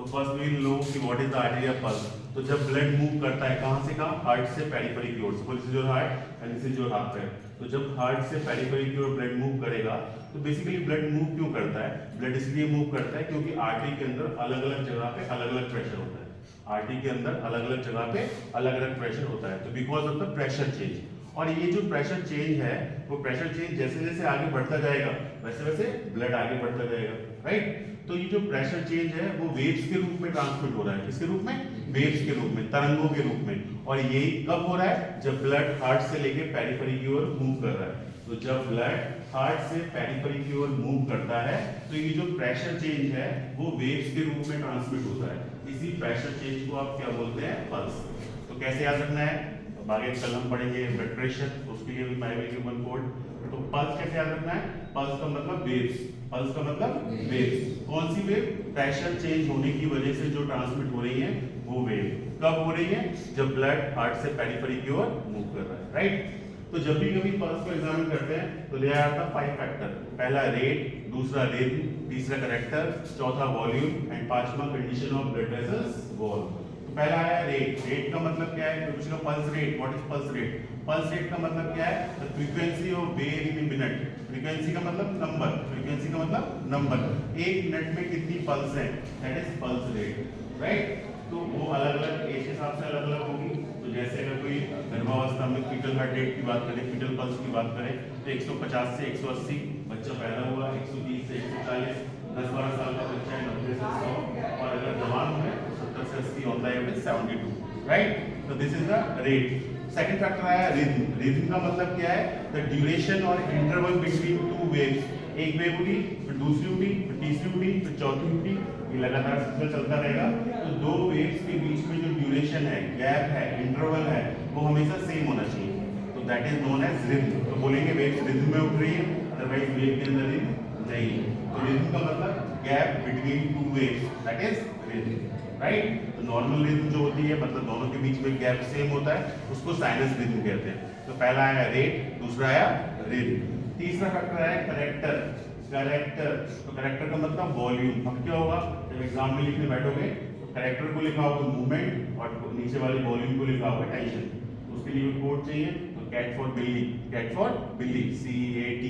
तो first we will know कि what is the arterial pulse. तो जब ब्लड मूव करता है कहाँ से कहाँ, हार्ट से पेरिफेरी की ओर। Suppose this is your heart and this is your हाथ पैर। तो जब हार्ट से पेरिफेरी की ओर ब्लड मूव करेगा तो बेसिकली ब्लड मूव क्यों करता है? ब्लड इसलिए मूव करता है क्योंकि आर्टरी के अंदर अलग अलग जगह पे अलग अलग प्रेशर होता है। आर्टरी के अंदर अलग अलग जगह पे अलग अलग प्रेशर होता है, तो because of the pressure change. और ये जो प्रेशर चेंज है वो प्रेशर चेंज जैसे जैसे आगे बढ़ता जाएगा वैसे वैसे ब्लड आगे बढ़ता जाएगा, राइट। तो ये जो प्रेशर चेंज है वो वेव्स के रूप में ट्रांसमिट हो रहा है। किसके रूप में? वेव्स के रूप में, तरंगों के रूप में। और ये कब हो रहा है? जब ब्लड हार्ट से लेके पेरिफेरी की ओर मूव कर रहा है। तो जब ब्लड हार्ट से पेरिफेरी की ओर मूव करता है तो ये जो प्रेशर चेंज है वो वेव्स के रूप में ट्रांसमिट होता है। इसी प्रेशर चेंज को आप क्या बोलते हैं? पल्स। तो कैसे याद रखना है? आगे कल हम पढ़ेंगे ब्लड प्रेशर, उसके लिए भी मैं वन कोड। तो पल्स कैसे याद रखना है? पल्स का मतलब वेव्स। पल्स का मतलब वेव्स। कौन सी वेव? प्रेशर चेंज होने की वजह से जो ट्रांसमिट हो रही है वो वेव। कब हो रही है? जब ब्लड हार्ट से पेरिफेरी की ओर मूव कर रहा है, राइट। तो जब भी कभी पल्स को एग्जामिन करते हैं तो ले आता है 5 फैक्टर। पहला रेट, दूसरा रिदम, तीसरा करेक्टर, चौथा वॉल्यूम एंड पांचवा condition of blood vessels wall. तो पहला आया रेट। रेट का मतलब क्या है? तो पूछेगा pulse rate, what is pulse rate? Pulse rate का मतलब क्या है? The frequency of wave in minute. Frequency का मतलब नंबर, फ्रीक्वेंसी का मतलब नंबर। एक मिनट में कितनी पल्स है, that is pulse rate, right. तो वो अलग अलग एज के हिसाब से अलग अलग होगी। तो जैसे अगर कोई गर्भावस्था में फीटल हार्ट रेट की बात करें, फीटल पल्स की बात करें तो 150 से 180, बच्चा पैदा हुआ 130 से 140, 10-12 साल का बच्चा है 90 से 100, और अगर जवान है तो 70 से 80 होता है 72, राइट। तो this is the rate. Second factor आया रिदम। रिदम का मतलब क्या है? द ड्यूरेशन और इंटरवल बिटवीन टू वेव्स। एक वेव उठी, फिर दूसरी उठी, फिर तीसरी उठी, फिर चौथी उठी, ये लगातार सिलसिला चलता रहेगा। तो दो वेव्स के बीच में जो ड्यूरेशन है, गैप है, इंटरवल है, वो हमेशा सेम होना चाहिए। तो that is known as rhythm. तो बोलेंगे वेव्स रिदम में उठ रही है, अदरवाइज वेव के अंदर रिदम नहीं। तो रिदम का मतलब gap between two waves, that is rhythm, right. तो नॉर्मल रिदम जो होती है मतलब दोनों के बीच में गैप सेम होता है, उसको साइनस रिदम कहते हैं। तो पहला आया रेट, दूसरा आया रिदम। तीसरा फैक्टर आया करेक्टर। करेक्टर, तो करेक्टर का मतलब वॉल्यूम। अब क्या होगा जब एग्जाम में लिखने बैठोगे तो करेक्टर को लिखा होगा मूवमेंट और नीचे वाले वॉल्यूम को लिखा होगा टेंशन। तो उसके लिए कोड चाहिए, तो कैट फॉर बिल्ली, कैट फॉर बिल्ली, CAT।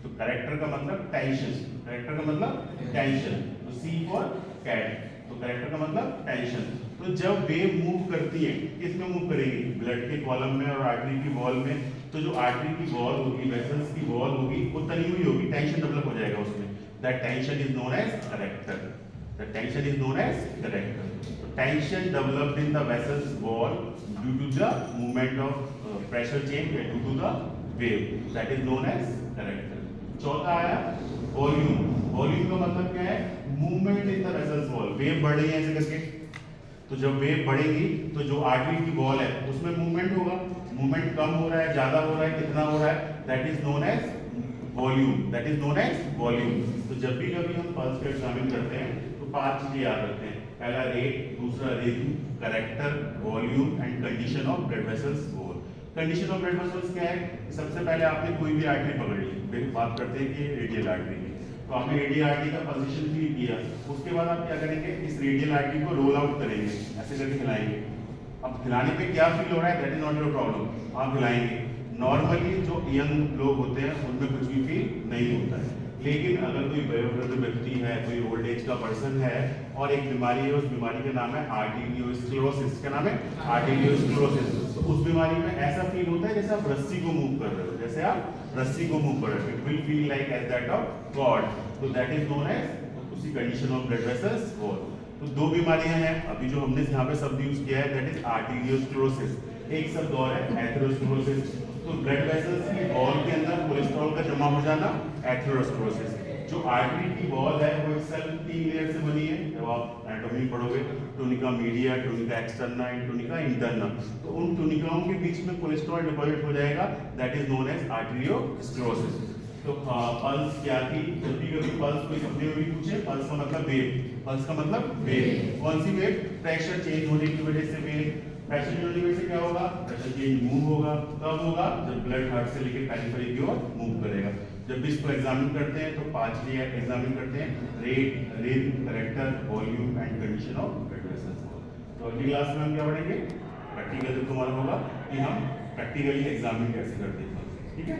तो करेक्टर का मतलब टेंशन, करेक्टर का मतलब टेंशन, तो C फॉर कैट। तो करेक्टर का मतलब टेंशन। तो जब वेव मूव करती है किस में मूव करेगी? ब्लड के कॉलम में और आर्टरी की वॉल में। तो जो आर्टरी की वॉल होगी, वेसल्स की वॉल होगी, वो तनी हुई होगी, टेंशन डेवलप हो जाएगा उसमें। That tension is known as character. That tension is known as character. तो tension developed in the vessels wall due to the movement of pressure change due to the wave, that is known as character. चौथा आया volume. Volume का मतलब क्या है? Movement in the vessels wall. Wave बढ़ रही है ऐसे करके, तो जब वेव बढ़ेगी तो जो आर्टरी की वॉल है उसमें मूवमेंट होगा। मूवमेंट कम हो रहा है, ज्यादा हो रहा है, कितना हो रहा है, that is known as volume, that is known as volume. तो जब भी कभी हम पल्स को एग्जामिन करते हैं तो 5 चीजें याद रखते हैं। पहला रेट, दूसरा rhythm, character, volume and condition of blood vessels wall. Condition of blood vessels क्या है? सबसे पहले आपने कोई भी आर्टरी पकड़ ली, बात करते हैं कि रेडियल आर्टरी की, तो आपने रेडियल आर्टरी का पोजीशन फील किया। उसके बाद आप क्या करेंगे? इस रेडियल आर्टरी को रोल आउट करेंगे, ऐसे करके हिलाएंगे। अब हिलाने पे क्या फील हो रहा है, that is not your problem, आप हिलाएंगे। नॉर्मली जो यंग लोग होते हैं उनमें कुछ भी फील नहीं होता है, लेकिन अगर कोई वयोवृद्ध व्यक्ति है, कोई ओल्ड एज का पर्सन है और एक बीमारी है, उस बीमारी का नाम है आर्टेरियोस्क्लेरोसिस। क्या नाम है? आर्टेरियोस्क्लेरोसिस। तो उस बीमारी में ऐसा फील होता है जैसे आप रस्सी को मूव कर रहे हो, जैसे आप रस्सी को मूव कर रहे हो, it will feel like as that of god. तो दैट इज नोन एज उसी condition of blood vessels wall. तो दो बीमारियां हैं अभी जो हमने यहाँ पे शब्द यूज किया है, दैट इज आर्टेरियोस्क्लेरोसिस। एक शब्द और है एथेरोस्क्लेरोसिस। तो ब्लड वेसल्स की वॉल के अंदर कोलेस्ट्रॉल का जमा हो जाना, एथेरोस्क्लेरोसिस। जो आर्टरी की वॉल है वो सेल 3 लेयर से बनी है। जब आप एनाटॉमी पढ़ोगे, टुनिका मीडिया, टुनिका एक्सटर्ना एंड टुनिका इंटरना, तो उन टुनिकाओं के बीच में कोलेस्ट्रॉल डिपॉजिट हो जाएगा, that is known as arteriosclerosis. तो पल्स क्या थी? जब भी कभी पल्स कोई सपने में भी पूछे, पल्स का मतलब वेव। पल्स का मतलब वेव। कौन सी वेव? प्रेशर चेंज होने की वजह से वेव। प्रेशर चेंज होने की वजह से क्या होगा? प्रेशर चेंज मूव होगा। कब होगा? जब ब्लड हार्ट से लेकर पेरिफेरी की ओर मूव करेगा। जब भी इसको एग्जामिन करते हैं तो 5 लिए एग्जामिन करते हैं, rate, Rin, character, volume and condition of blood vessels. तो अगली क्लास में हम क्या पढ़ेंगे, प्रैक्टिकल जो तुम्हारा होगा कि हम प्रैक्टिकली एग्जामिन कैसे करते हैं, ठीक है।